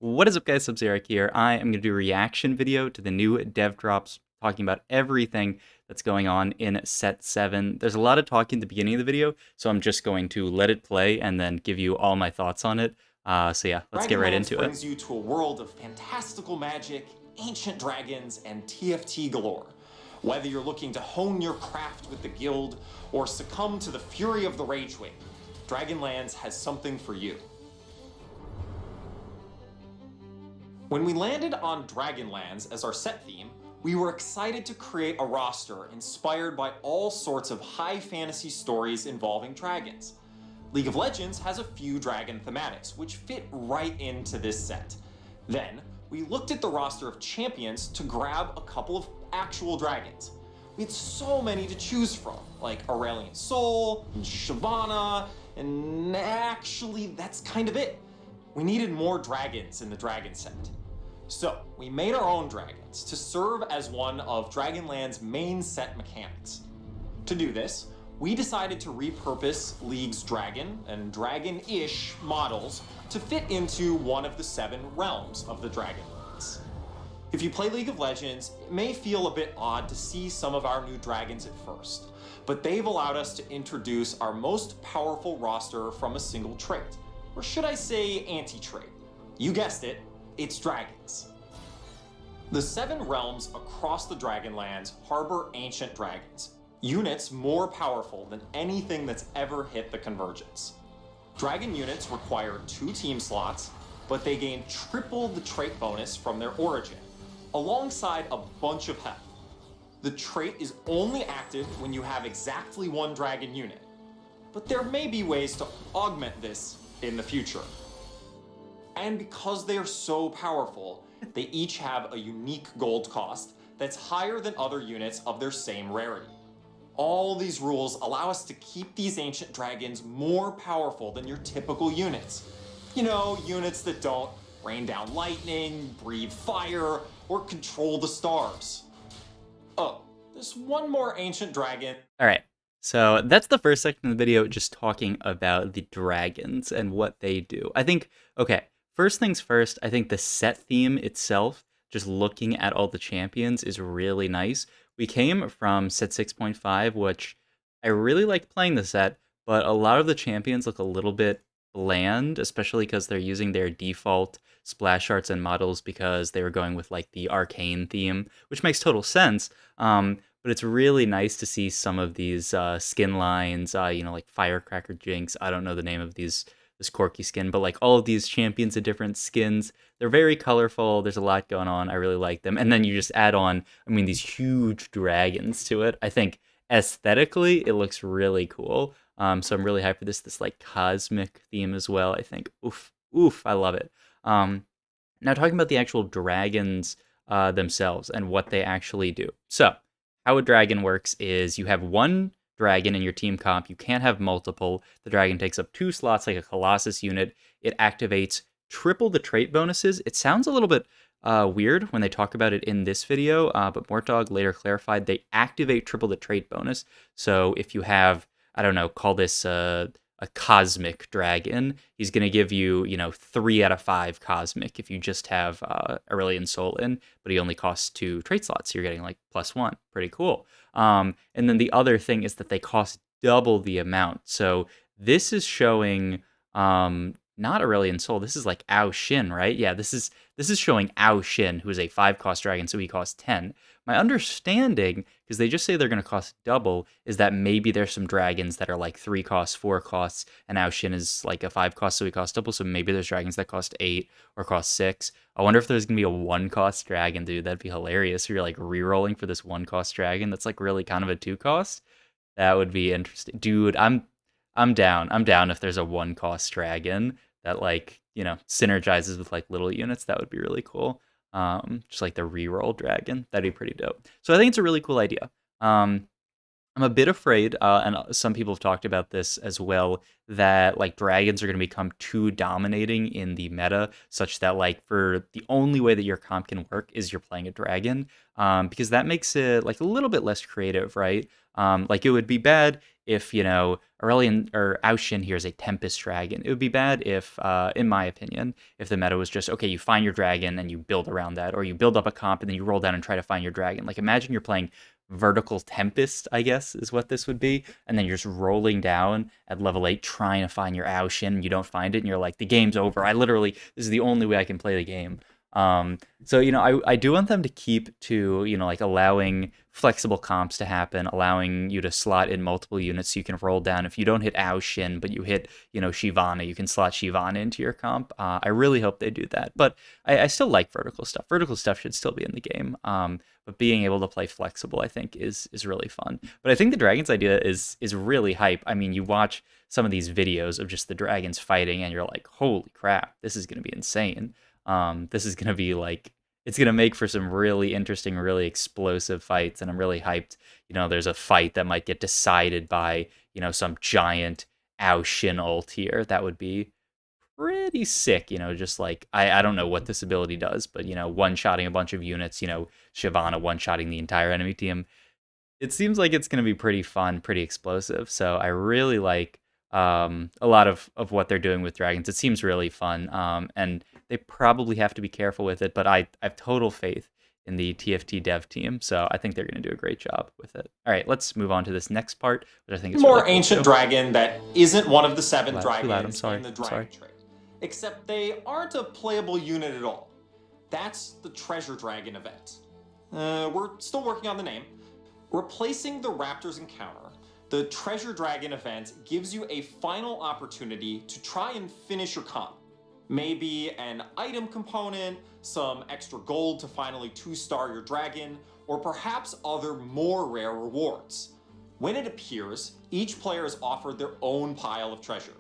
What is up, guys? Sub-Zero here. I am going to do a reaction video to the new dev drops, talking about everything that's going on in Set 7. There's a lot of talking at the beginning of the video, so I'm just going to let it play and then give you all my thoughts on it. So yeah, let's get right into it. Brings you to a world of fantastical magic, ancient dragons, and TFT galore. Whether you're looking to hone your craft with the guild or succumb to the fury of the Rage Wave, Dragonlands has something for you. When we landed on Dragonlands as our set theme, we were excited to create a roster inspired by all sorts of high fantasy stories involving dragons. League of Legends has a few dragon thematics, which fit right into this set. Then, we looked at the roster of champions to grab a couple of actual dragons. We had so many to choose from, like Aurelian Soul, and Shyvana, and actually that's kind of it. We needed more dragons in the dragon set. So, we made our own dragons to serve as one of Dragonland's main set mechanics. To do this, we decided to repurpose League's dragon and dragon-ish models to fit into one of the 7 realms of the Dragonlands. If you play League of Legends, it may feel a bit odd to see some of our new dragons at first, but they've allowed us to introduce our most powerful roster from a single trait, or should I say anti-trait. You guessed it, it's dragons. The 7 realms across the Dragonlands harbor ancient dragons, units more powerful than anything that's ever hit the Convergence. Dragon units require 2 team slots, but they gain triple the trait bonus from their origin, alongside a bunch of health. The trait is only active when you have exactly 1 dragon unit, but there may be ways to augment this in the future. And because they are so powerful, they each have a unique gold cost that's higher than other units of their same rarity. All these rules allow us to keep these ancient dragons more powerful than your typical units. You know, units that don't rain down lightning, breathe fire, or control the stars. Oh, there's one more ancient dragon. All right, so that's the first section of the video, just talking about the dragons and what they do. I think, okay, first things first, I think the set theme itself, just looking at all the champions, is really nice. We came from set 6.5, which I really liked playing the set, but a lot of the champions look a little bit bland, especially because they're using their default splash arts and models because they were going with like the arcane theme, which makes total sense. But it's really nice to see some of these skin lines, like Firecracker Jinx. I don't know the name of this Corky skin, but like all of these champions in different skins, they're very colorful. There's a lot going on. I really like them. And then you just add on, these huge dragons to it. I think aesthetically, it looks really cool. So I'm really hyped for this like cosmic theme as well. I think, oof, I love it. Now talking about the actual dragons themselves and what they actually do. So how a dragon works is you have one dragon in your team comp. You can't have multiple. The dragon takes up 2 slots like a Colossus unit. It activates triple the trait bonuses. It sounds a little bit weird when they talk about it in this video, but Mortdog later clarified they activate triple the trait bonus. So if you have, I don't know, call this a cosmic dragon, he's going to give you, 3 out of 5 cosmic if you just have Aurelian Soul in, but he only costs 2 trait slots. So you're getting like +1. Pretty cool. And then the other thing is that they cost double the amount. So this is showing not Aurelian Soul. This is like Ao Shin, right? Yeah, this is showing Ao Shin, who is a 5-cost dragon, so he costs 10. My understanding, because they just say they're going to cost double, is that maybe there's some dragons that are like 3 costs, 4 costs, and Ao Shin is like a 5-cost, so he costs double. So maybe there's dragons that cost 8 or cost 6. I wonder if there's going to be a 1-cost dragon, dude. That'd be hilarious. You're like re-rolling for this 1-cost dragon that's like really kind of a 2-cost. That would be interesting. Dude, I'm down. I'm down if there's a 1-cost dragon that like, synergizes with like little units. That would be really cool. Just like the reroll dragon. That'd be pretty dope. So I think it's a really cool idea. I'm a bit afraid, and some people have talked about this as well, that like dragons are going to become too dominating in the meta, such that like for the only way that your comp can work is you're playing a dragon, because that makes it like a little bit less creative, right? Like it would be bad if, Aurelian or Aushin here is a Tempest Dragon. It would be bad if, in my opinion, if the meta was just, okay, you find your dragon and you build around that, or you build up a comp and then you roll down and try to find your dragon. Like, imagine you're playing Vertical Tempest, I guess, is what this would be, and then you're just rolling down at level 8 trying to find your Aushin, and you don't find it, and you're like, the game's over. This is the only way I can play the game. So, I do want them to keep to, like allowing flexible comps to happen, allowing you to slot in multiple units so you can roll down. If you don't hit Aushin, but you hit, Shyvana, you can slot Shyvana into your comp. I really hope they do that. But I still like vertical stuff. Vertical stuff should still be in the game. But being able to play flexible, I think, is really fun. But I think the Dragons idea is really hype. I mean, you watch some of these videos of just the dragons fighting, and you're like, holy crap, this is going to be insane. This is going to be like, it's going to make for some really interesting, really explosive fights, and I'm really hyped. There's a fight that might get decided by, some giant Aushin ult here. That would be pretty sick, just like, I don't know what this ability does, but, one-shotting a bunch of units, Shyvana one-shotting the entire enemy team. It seems like it's going to be pretty fun, pretty explosive. So I really like a lot of what they're doing with dragons. It seems really fun, and they probably have to be careful with it, but I have total faith in the TFT dev team, so I think they're going to do a great job with it. All right, let's move on to this next part, which I think is more really cool ancient too. dragon that isn't one of the 7 Too loud, I'm dragons sorry. in the dragon trade. Except they aren't a playable unit at all. That's the Treasure Dragon event. We're still working on the name. Replacing the Raptor's encounter, the Treasure Dragon event gives you a final opportunity to try and finish your comp. Maybe an item component, some extra gold to finally 2-star your dragon, or perhaps other more rare rewards. When it appears, each player is offered their own pile of treasure.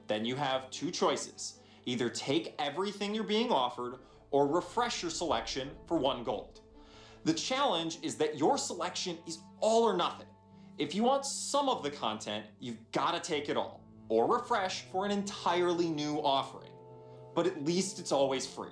Then you have 2 choices. Either take everything you're being offered, or refresh your selection for 1 gold. The challenge is that your selection is all or nothing. If you want some of the content, you've got to take it all, or refresh for an entirely new offering. But at least it's always free.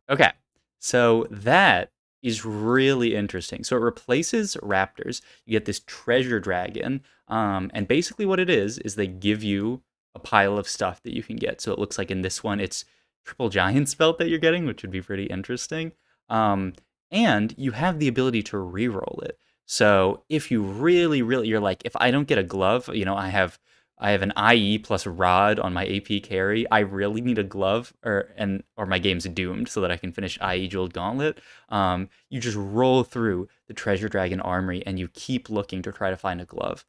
Okay, so that is really interesting. So it replaces raptors. You get this treasure dragon, and basically what it is they give you a pile of stuff that you can get. So it looks like in this one, it's triple giant's belt that you're getting, which would be pretty interesting. And you have the ability to reroll it. So if you really, really, you're like, if I don't get a glove, I have an IE plus rod on my AP carry. I really need a glove, or my game's doomed, so that I can finish IE Jeweled Gauntlet. You just roll through the Treasure Dragon Armory, and you keep looking to try to find a glove.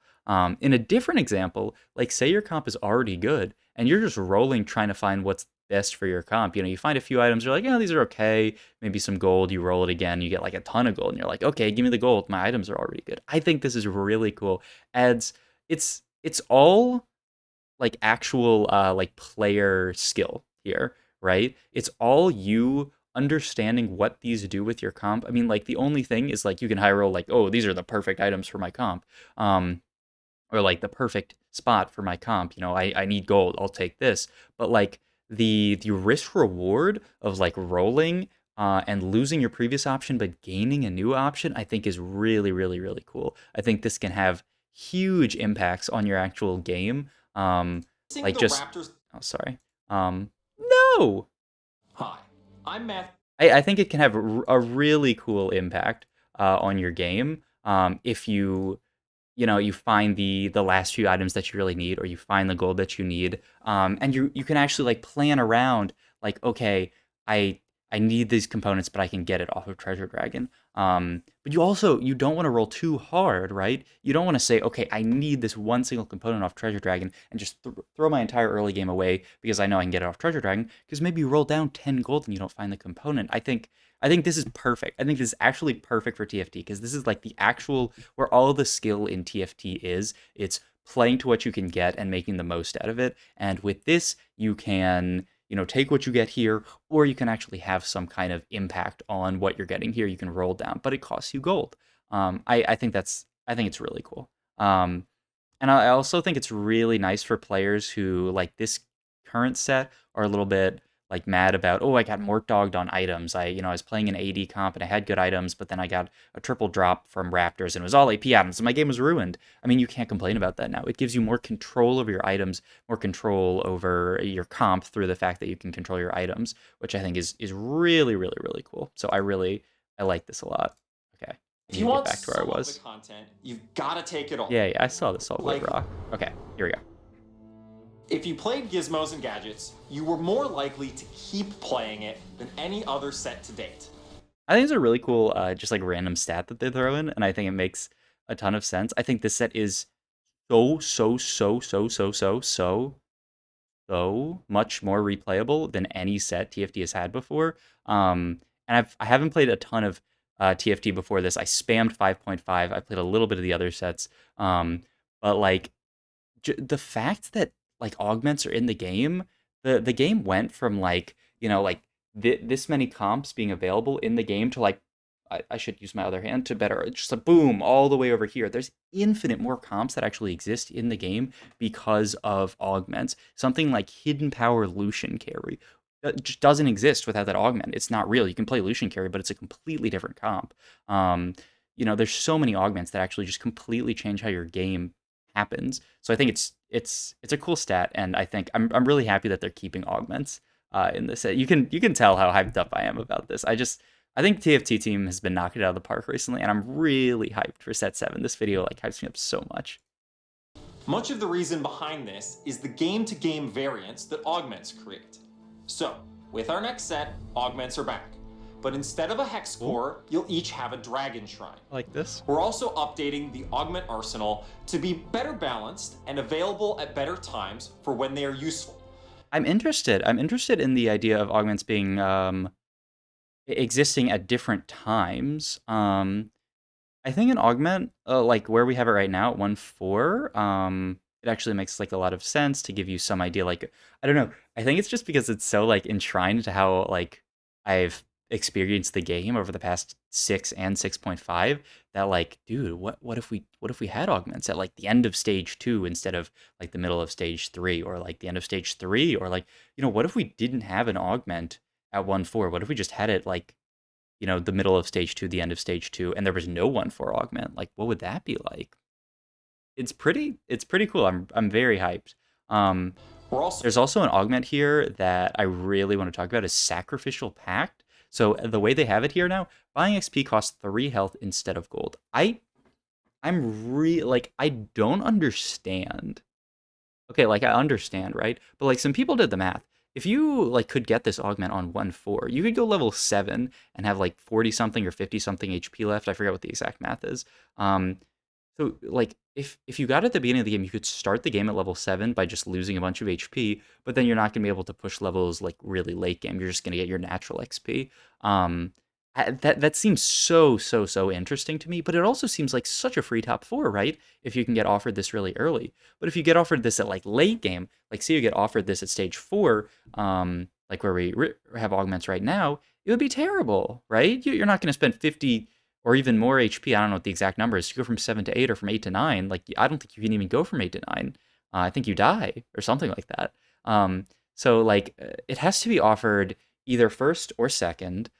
In a different example, like say your comp is already good, and you're just rolling trying to find what's best for your comp. You find a few items, you're like, yeah, these are okay. Maybe some gold, you roll it again, you get like a ton of gold, and you're like, okay, give me the gold. My items are already good. I think this is really cool. It's all like actual like player skill here, right? It's all you understanding what these do with your comp. I mean, like the only thing is like you can high roll like, oh, these are the perfect items for my comp. Or like the perfect spot for my comp. I need gold, I'll take this. But like the risk reward of like rolling and losing your previous option but gaining a new option, I think is really, really, really cool. I think this can have huge impacts on your actual game. Like just, oh, sorry. No! Hi, I'm Matt. I think it can have a really cool impact on your game if you find the last few items that you really need, or you find the gold that you need, and you can actually like plan around like, okay, I need these components, but I can get it off of Treasure Dragon. But you don't want to roll too hard, right? You don't want to say, okay, I need this one single component off Treasure Dragon and just throw my entire early game away because I know I can get it off Treasure Dragon. Because maybe you roll down 10 gold and you don't find the component. I think this is perfect. I think this is actually perfect for TFT because this is like the actual where all the skill in TFT is. It's playing to what you can get and making the most out of it. And with this, you can take what you get here, or you can actually have some kind of impact on what you're getting here. You can roll down, but it costs you gold. I think it's really cool. And I also think it's really nice for players who like this current set are a little bit like mad about, oh, I got mort dogged on items. I was playing an AD comp and I had good items, but then I got a triple drop from Raptors and it was all AP items and my game was ruined. I mean, you can't complain about that now. It gives you more control over your items, more control over your comp through the fact that you can control your items, which I think is really, really, really cool. So I like this a lot. Okay, I If need you to get want back to where I some of the was. content, you've got to take it all. Yeah, I saw the saltwater Like, rock. Okay, here we go. if you played Gizmos and Gadgets, you were more likely to keep playing it than any other set to date. I think it's a really cool, just like random stat that they throw in, and I think it makes a ton of sense. I think this set is so so much more replayable than any set TFT has had before. And I haven't played a ton of TFT before this. I spammed 5.5. I played a little bit of the other sets, but like the fact that like augments are in the game, the game went from like like this many comps being available in the game to like I should use my other hand to better just a boom all the way over here. There's infinite more comps that actually exist in the game because of augments. Something like hidden power Lucian carry just doesn't exist without that augment. It's not real. You can play Lucian carry, but it's a completely different comp. There's so many augments that actually just completely change how your game happens. So I think it's a cool stat, and I think I'm really happy that they're keeping augments in this. You can tell how hyped up I am about this. I think TFT team has been knocking it out of the park recently, and I'm really hyped for set 7. This video like hypes me up so much. Much of the reason behind this is the game-to-game variance that augments create. So, with our next set, augments are back. But instead of a hex core, you'll each have a dragon shrine. Like this. We're also updating the augment arsenal to be better balanced and available at better times for when they are useful. I'm interested. I'm interested in the idea of augments being existing at different times. I think an augment, like where we have it right now at 1.4, it actually makes like a lot of sense to give you some idea. Like, I don't know. I think it's just because it's so like enshrined to how like I've experienced the game over the past 6 and 6.5 that like, dude, what if we had augments at like the end of stage 2 instead of like the middle of stage 3 or like the end of stage 3 or like, what if we didn't have an augment at 1.4? What if we just had it like the middle of stage 2, the end of stage 2, and there was no 1.4 augment? Like, what would that be like? It's pretty cool. I'm very hyped. There's also an augment here that I really want to talk about is Sacrificial Pact. So the way they have it here now, buying XP costs 3 health instead of gold. I don't understand. Okay, like I understand, right? But like some people did the math. If you like could get this augment on 1.4, you could go level 7 and have like 40 something or 50 something HP left. I forget what the exact math is. So like if you got it at the beginning of the game, you could start the game at level 7 by just losing a bunch of HP, but then you're not going to be able to push levels like really late game. You're just going to get your natural XP. That seems so interesting to me, but it also seems like such a free top 4, right? If you can get offered this really early. But if you get offered this at like late game, like say you get offered this at stage 4, like where we have augments right now, it would be terrible, right? You're not going to spend 50 or even more HP. I don't know what the exact number is. You go from 7 to 8 or from 8 to 9. Like, I don't think you can even go from 8 to 9. I think you die or something like that. So, like, it has to be offered either first or second.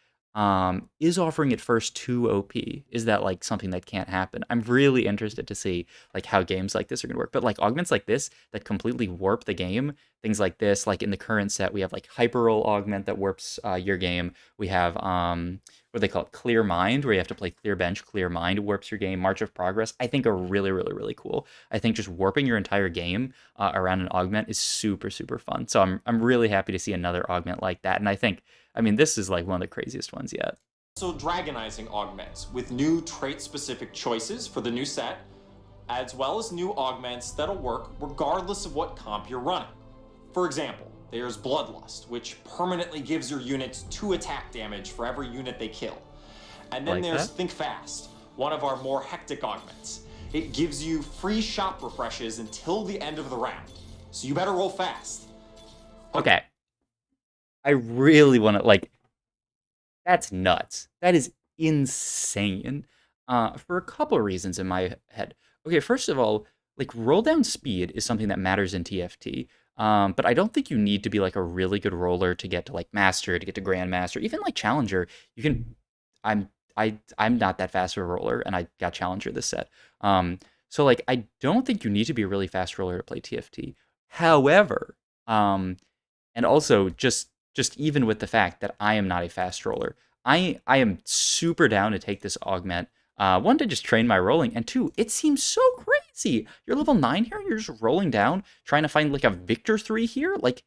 Is offering it first too OP? Is that, like, something that can't happen? I'm really interested to see, like, how games like this are going to work. But, like, augments like this that completely warp the game, things like this, like, in the current set, we have, like, Hyper Roll augment that warps your game. We have, what they call it, Clear Mind, where you have to play Clear Bench, Clear Mind warps your game. March of Progress, I think are really cool. I think just warping your entire game around an augment is super fun. So I'm really happy to see another augment like that. And I mean, this is like one of the craziest ones yet. So dragonizing augments with new trait-specific choices for the new set, as well as new augments that'll work regardless of what comp you're running. For example, there's Bloodlust, which permanently gives your units 2 attack damage for every unit they kill. And then there's Think Fast, one of our more hectic augments. It gives you free shop refreshes until the end of the round, so you better roll fast. Okay. I really want to, like, that's nuts. That is insane. For a couple of reasons in my head. Okay, first of all, like roll down speed is something that matters in TFT. But I don't think you need to be like a really good roller to get to like master, to get to grandmaster, even like challenger. You can. I'm I'm not that fast of a roller, and I got challenger this set. So like I don't think you need to be a really fast roller to play TFT. However, and also just even with the fact that I am not a fast roller, I am super down to take this augment. One, to just train my rolling, and two, it seems so crazy. You're level 9 here, and you're just rolling down, trying to find like a Victor 3 here. Like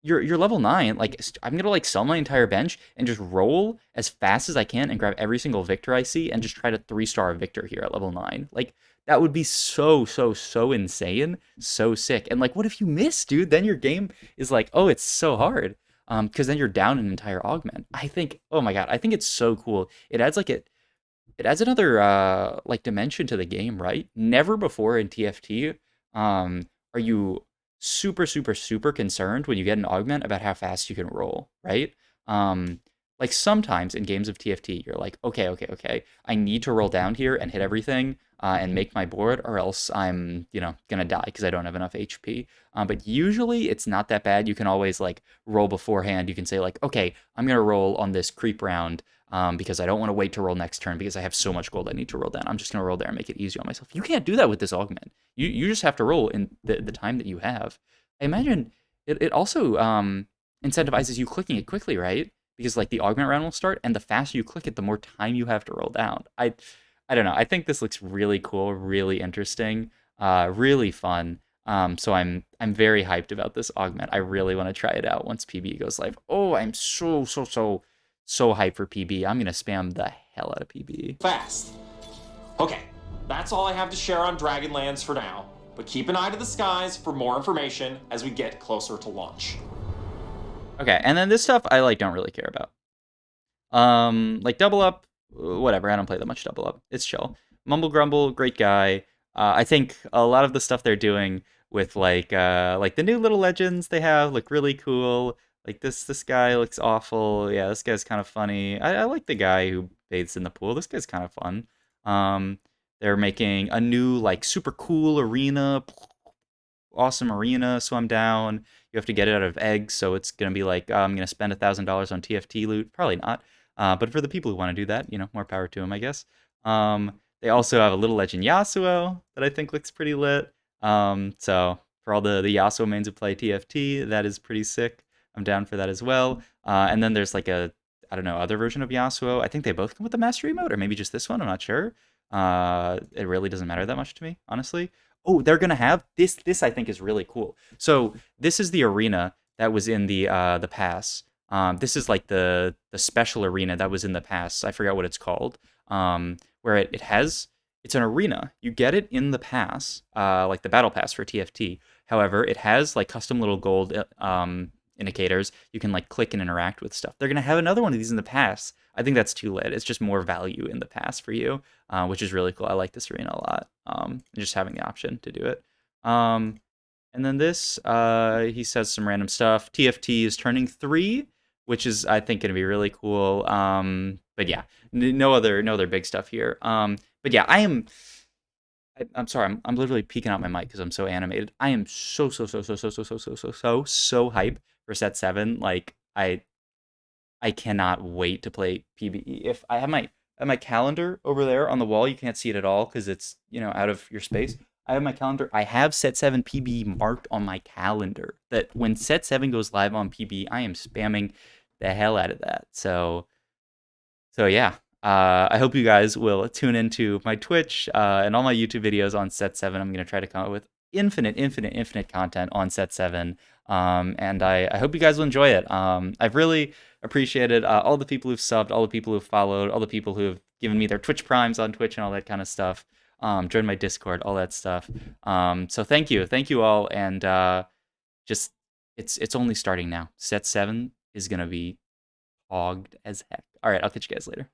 you're level 9. Like I'm gonna like sell my entire bench and just roll as fast as I can and grab every single Victor I see and just try to 3-star a Victor here at level 9. Like that would be so insane, so sick. And like, what if you miss, dude? Then your game is like, oh, it's so hard. Because then you're down an entire augment. I think, oh my god, I think it's so cool. It adds another like dimension to the game, right? Never before in TFT are you super concerned when you get an augment about how fast you can roll, right? Um, like sometimes in games of TFT, you're like, okay, I need to roll down here and hit everything and make my board, or else I'm, gonna die because I don't have enough HP. But usually it's not that bad. You can always like roll beforehand. You can say like, okay, I'm gonna roll on this creep round because I don't want to wait to roll next turn because I have so much gold I need to roll down. I'm just going to roll there and make it easy on myself. You can't do that with this augment. You just have to roll in the time that you have. I imagine it also incentivizes you clicking it quickly, right? Because like the augment round will start, and the faster you click it, the more time you have to roll down. I don't know. I think this looks really cool, really interesting, really fun. So I'm very hyped about this augment. I really want to try it out once PB goes live. Oh, I'm so hyped for PB. I'm gonna spam the hell out of PB. Fast. Okay, that's all I have to share on Dragonlands for now, but keep an eye to the skies for more information as we get closer to launch. Okay, and then this stuff I like don't really care about. Like Double Up, whatever. I don't play that much Double Up. It's chill. Mumble Grumble, great guy. I think a lot of the stuff they're doing with like the new little legends they have look really cool. Like this guy looks awful. Yeah, this guy's kind of funny. I like the guy who bathes in the pool. This guy's kind of fun. They're making a new like super cool arena, awesome arena, so I'm down. You have to get it out of eggs, so it's gonna be like I'm gonna spend $1,000 on TFT loot. Probably not, but for the people who want to do that, more power to them, I guess. They also have a little legend Yasuo that I think looks pretty lit. So for all the Yasuo mains who play TFT, that is pretty sick. I'm down for that as well. And then there's like a, I don't know, other version of Yasuo. I think they both come with the mastery mode, or maybe just this one. I'm not sure. It really doesn't matter that much to me, honestly. Oh, they're gonna have this. This I think is really cool. So this is the arena that was in the pass. This is like the special arena that was in the pass. I forgot what it's called. Where it has, it's an arena. You get it in the pass, like the battle pass for TFT. However, it has like custom little gold indicators. You can like click and interact with stuff. They're gonna have another one of these in the pass. I think that's too lit. It's just more value in the pass for you, which is really cool. I like this arena a lot. Just having the option to do it. And then this, he says some random stuff. TFT is turning 3, which is I think going to be really cool. But yeah, no other big stuff here. But yeah, I'm sorry, I'm literally peeking out my mic because I'm so animated. I am so hype for set 7. Like I cannot wait to play PvE. If I have my calendar over there on the wall, you can't see it at all because it's out of your space. I have my calendar. I have set 7 PB marked on my calendar. That when set 7 goes live on PB, I am spamming the hell out of that. So yeah. I hope you guys will tune into my Twitch and all my YouTube videos on set 7. I'm gonna try to come up with infinite content on set 7. And I hope you guys will enjoy it. I've really appreciated all the people who've subbed, all the people who've followed, all the people who've given me their Twitch primes on Twitch and all that kind of stuff. Join my Discord, all that stuff. So thank you all, and just it's only starting now. Set 7 is gonna be hogged as heck. All right, I'll catch you guys later.